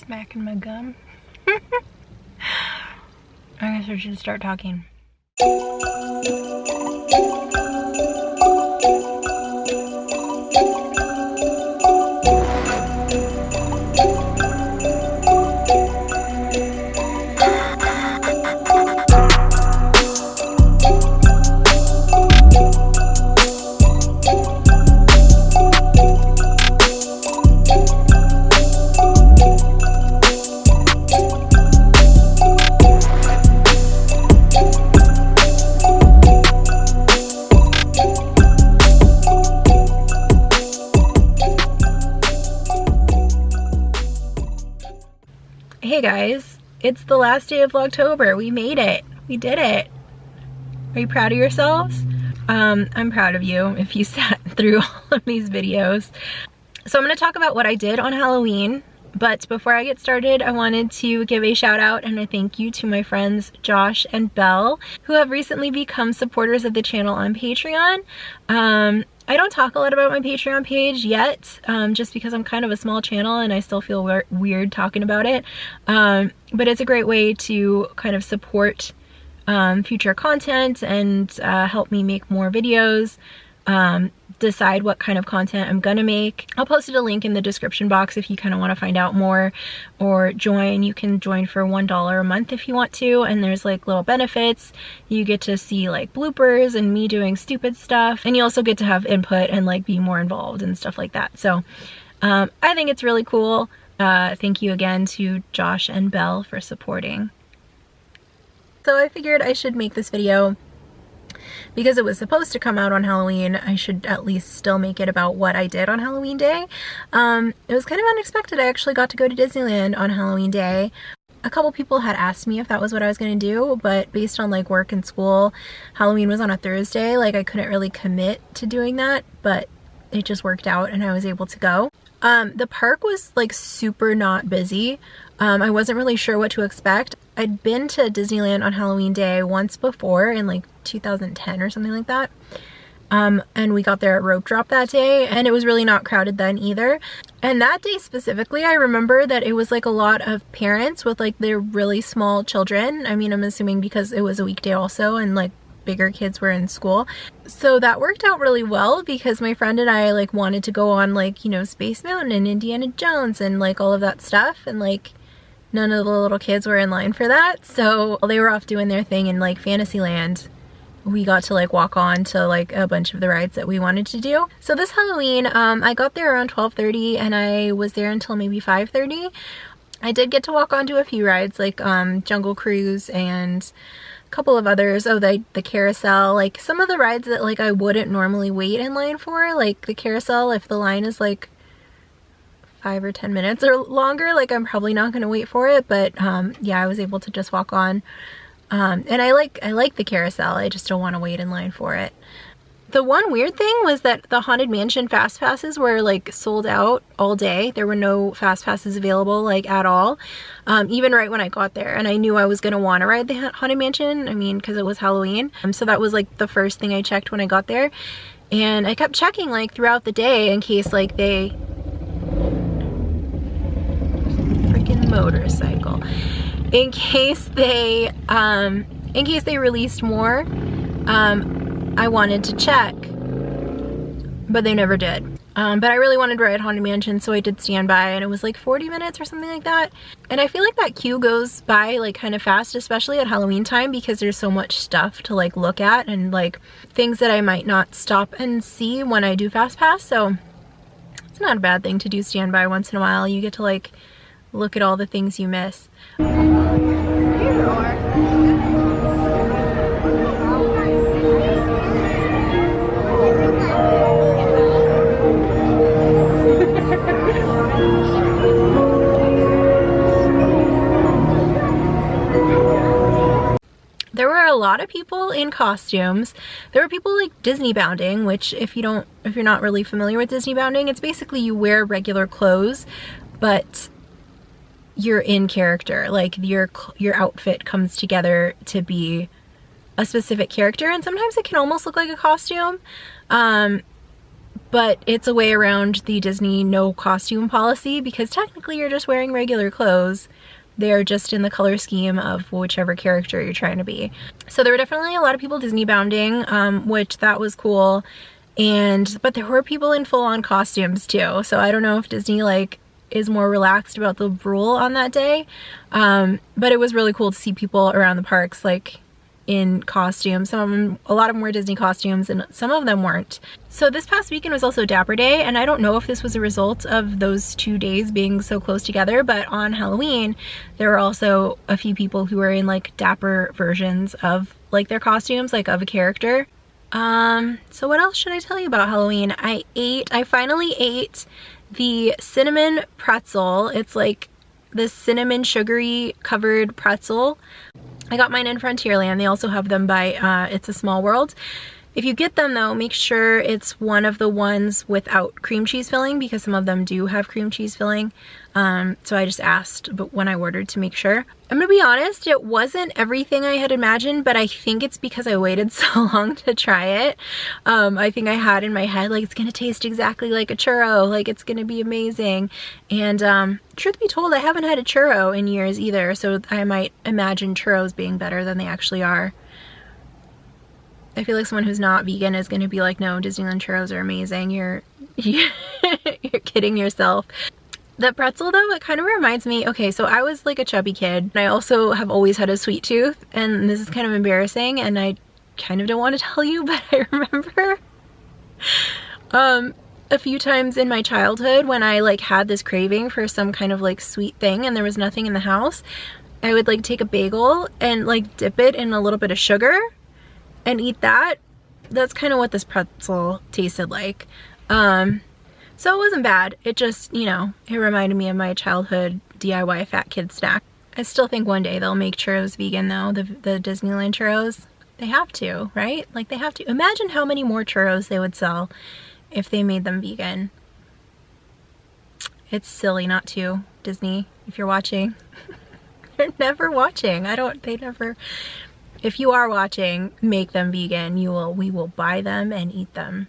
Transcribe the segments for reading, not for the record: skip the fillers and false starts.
Smacking my gum. I guess I should start talking. Hey guys, it's the last day of Vlogtober. We made it. We did it. Are you proud of yourselves? I'm proud of you if you sat through all of these videos. So I'm going to talk about what I did on Halloween, but before I get started, I wanted to give a shout out and a thank you to my friends Josh and Belle, who have recently become supporters of the channel on Patreon. I don't talk a lot about my Patreon page yet, just because I'm kind of a small channel and I still feel weird talking about it. But it's a great way to kind of support future content and help me make more videos, decide what kind of content I'm gonna make. I'll post a link in the description box if you kind of want to find out more or join. You can join for $1 a month if you want to, and there's like little benefits. You get to see like bloopers and me doing stupid stuff, and you also get to have input and like be more involved and stuff like that. So I think it's really cool. Thank you again to Josh and Belle for supporting. So I figured I should make this video because it was supposed to come out on Halloween. I should at least still make it about what I did on Halloween Day. It was kind of unexpected. I actually got to go to Disneyland on Halloween Day. A couple people had asked me if that was what I was going to do, but based on like work and school, Halloween was on a Thursday. Like I couldn't really commit to doing that, but it just worked out and I was able to go. The park was like super not busy. I wasn't really sure what to expect. I'd been to Disneyland on Halloween Day once before in like 2010 or something like that. And we got there at rope drop that day and it was really not crowded then either. And that day specifically, I remember that it was like a lot of parents with like their really small children. I mean, I'm assuming because it was a weekday also and like bigger kids were in school. So that worked out really well because my friend and I like wanted to go on like, you know, Space Mountain and Indiana Jones and like all of that stuff, and like none of the little kids were in line for that. So they were off doing their thing in like Fantasyland. We got to like walk on to like a bunch of the rides that we wanted to do. So this Halloween, I got there around 12:30 and I was there until maybe 5:30. I did get to walk onto a few rides like Jungle Cruise and a couple of others. Oh, the carousel, like some of the rides that like I wouldn't normally wait in line for, like the carousel, if the line is like 5 or 10 minutes or longer, like I'm probably not going to wait for it. But yeah, I was able to just walk on. And I like the carousel. I just don't want to wait in line for it. The one weird thing was that the Haunted Mansion fast passes were like sold out all day. There were no fast passes available like at all, even right when I got there. And I knew I was going to want to ride the Haunted Mansion, I mean, because it was Halloween. So that was like the first thing I checked when I got there. And I kept checking like throughout the day in case like they... Freaking motorcycle. In case they released more, I wanted to check, but they never did. But I really wanted to ride Haunted Mansion, so I did stand by, and it was like 40 minutes or something like that. And I feel like that queue goes by like kind of fast, especially at Halloween time, because there's so much stuff to like look at and like things that I might not stop and see when I do fast pass. So it's not a bad thing to do stand by once in a while. You get to like look at all the things you miss. There were a lot of people in costumes. There were people like Disney bounding, which if you're not really familiar with Disney bounding, it's basically you wear regular clothes, but you're in character. Like your outfit comes together to be a specific character, and sometimes it can almost look like a costume. but it's a way around the Disney no costume policy because technically you're just wearing regular clothes. They're just in the color scheme of whichever character you're trying to be. So there were definitely a lot of people Disney bounding, which that was cool. But there were people in full-on costumes too. So I don't know if Disney like is more relaxed about the rule on that day. But it was really cool to see people around the parks like in costumes. Some of them, a lot of them were Disney costumes and some of them weren't. So this past weekend was also Dapper Day, and I don't know if this was a result of those 2 days being so close together, but on Halloween there were also a few people who were in like dapper versions of like their costumes, like of a character. So what else should I tell you about Halloween? I finally ate the cinnamon pretzel. It's like this cinnamon sugary covered pretzel. I got mine in Frontierland. They also have them by It's a Small World. If you get them though, make sure it's one of the ones without cream cheese filling because some of them do have cream cheese filling. So I just asked but when I ordered to make sure. I'm gonna be honest, it wasn't everything I had imagined, but I think it's because I waited so long to try it. I think I had in my head like it's gonna taste exactly like a churro, like it's gonna be amazing. And truth be told, I haven't had a churro in years either, so I might imagine churros being better than they actually are. I feel like someone who's not vegan is going to be like, no, Disneyland churros are amazing. You're kidding yourself. The pretzel though, it kind of reminds me, okay, so I was like a chubby kid and I also have always had a sweet tooth, and this is kind of embarrassing and I kind of don't want to tell you, but I remember a few times in my childhood when I like had this craving for some kind of like sweet thing and there was nothing in the house, I would like take a bagel and like dip it in a little bit of sugar and eat that. That's kind of what this pretzel tasted like. So it wasn't bad. It just, you know, it reminded me of my childhood DIY fat kid snack. I still think one day they'll make churros vegan though, the Disneyland churros. They have to, right? Like they have to. Imagine how many more churros they would sell if they made them vegan. It's silly not to, Disney, if you're watching. They're never watching. They never. If you are watching, make them vegan. We will buy them and eat them.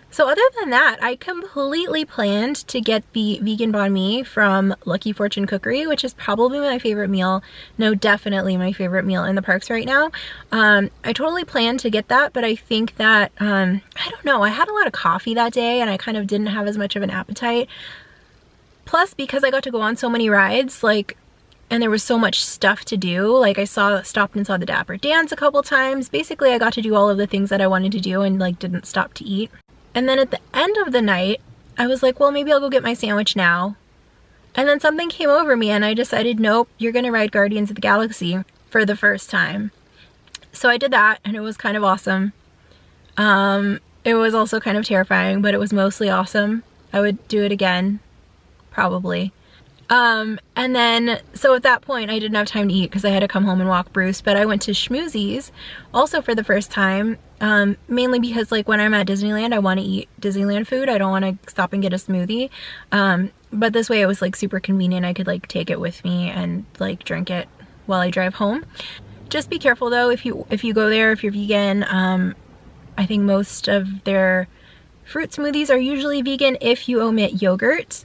So other than that, I completely planned to get the vegan banh mi from Lucky Fortune Cookery, which is probably my favorite meal. No, definitely my favorite meal in the parks right now. I totally planned to get that, but I think that, I don't know, I had a lot of coffee that day and I kind of didn't have as much of an appetite. Plus, because I got to go on so many rides, like, and there was so much stuff to do. Like I stopped and saw the Dapper Dance a couple times. Basically, I got to do all of the things that I wanted to do and like didn't stop to eat. And then at the end of the night, I was like, well, maybe I'll go get my sandwich now. And then something came over me and I decided, nope, you're gonna ride Guardians of the Galaxy for the first time. So I did that and it was kind of awesome. It was also kind of terrifying, but it was mostly awesome. I would do it again, probably. And then, so at that point I didn't have time to eat because I had to come home and walk Bruce, but I went to Schmoozies also for the first time, mainly because like when I'm at Disneyland, I want to eat Disneyland food. I don't want to stop and get a smoothie. But this way it was like super convenient. I could like take it with me and like drink it while I drive home. Just be careful though, if you go there, if you're vegan, I think most of their fruit smoothies are usually vegan if you omit yogurt.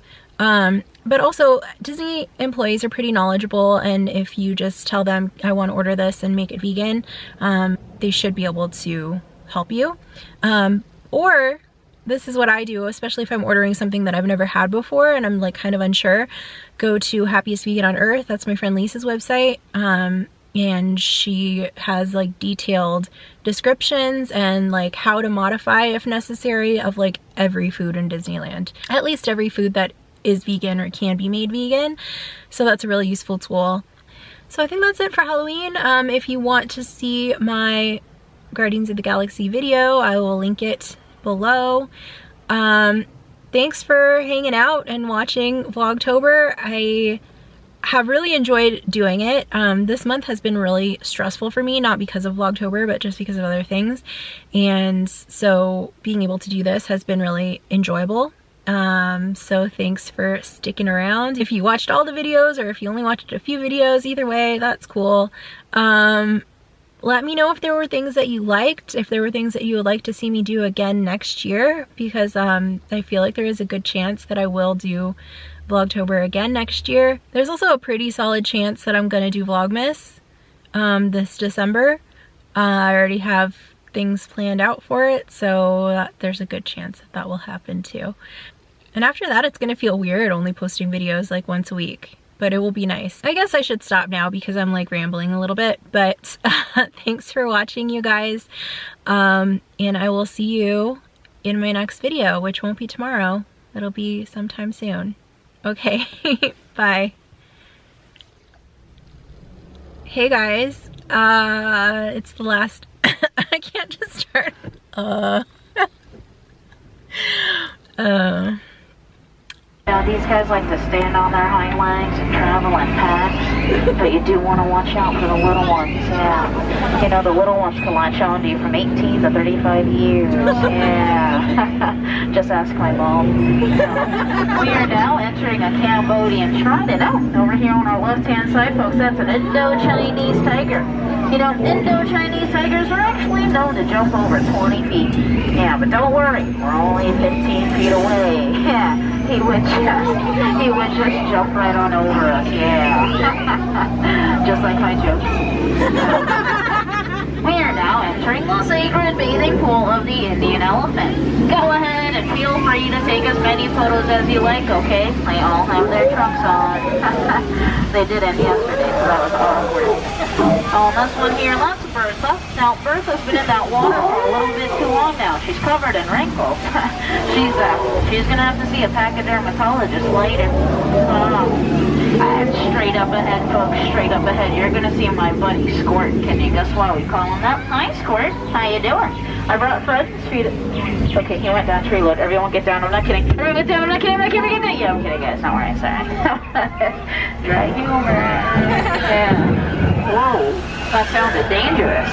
But also Disney employees are pretty knowledgeable, and if you just tell them I want to order this and make it vegan, they should be able to help you. Or this is what I do, especially if I'm ordering something that I've never had before and I'm like kind of unsure. Go to Happiest Vegan on Earth. That's my friend Lisa's website. And she has like detailed descriptions and like how to modify if necessary of like every food in Disneyland. At least every food that is vegan or can be made vegan. So that's a really useful tool. So I think that's it for Halloween. If you want to see my Guardians of the Galaxy video, I will link it below. Thanks for hanging out and watching Vlogtober. I have really enjoyed doing it. This month has been really stressful for me, not because of Vlogtober, but just because of other things. And so being able to do this has been really enjoyable. So thanks for sticking around. If you watched all the videos or if you only watched a few videos, either way, that's cool. Let me know if there were things that you liked, if there were things that you would like to see me do again next year, because I feel like there is a good chance that I will do Vlogtober again next year. There's also a pretty solid chance that I'm gonna do Vlogmas this December. I already have things planned out for it, so there's a good chance that that will happen too. And after that, it's gonna feel weird only posting videos like once a week, but it will be nice. I guess I should stop now because I'm like rambling a little bit, but thanks for watching, you guys. And I will see you in my next video, which won't be tomorrow. It'll be sometime soon. Okay, bye. Hey guys, it's the last, I can't just start, Now these guys like to stand on their hind legs and travel in packs, but you do want to watch out for the little ones. Yeah, you know, the little ones can latch on to you from 18 to 35 years. Yeah, just ask my mom. We are now entering a Cambodian shrine, and over here on our left-hand side, folks, that's an Indo-Chinese tiger. You know, Indo-Chinese tigers are actually known to jump over 20 feet. Yeah, but don't worry, we're only 15 feet away. Yeah, he would just jump right on over us. Yeah, just like my joke. We are now entering the sacred bathing pool of the Indian elephant. Go ahead and feel free to take as many photos as you like, okay? They all have their trunks on. They didn't yesterday, so that was awkward. Oh, this one here, that's Bertha. Now, Bertha's been in that water for a little bit too long now. She's covered in wrinkles. She's gonna have to see a pachydermatologist later. Straight up ahead, folks, straight up ahead. You're gonna see my buddy Squirt. Can you guess why we call him that? Hi, Squirt. How you doing? I brought Fred's feet. Okay, he went down tree. Look, everyone get down. I'm not kidding. Everyone get down. I'm not kidding. I'm not kidding. I'm not kidding. Yeah, I'm kidding, guys. Don't worry. Sorry. Dry humor. Yeah. Whoa, that sounded dangerous.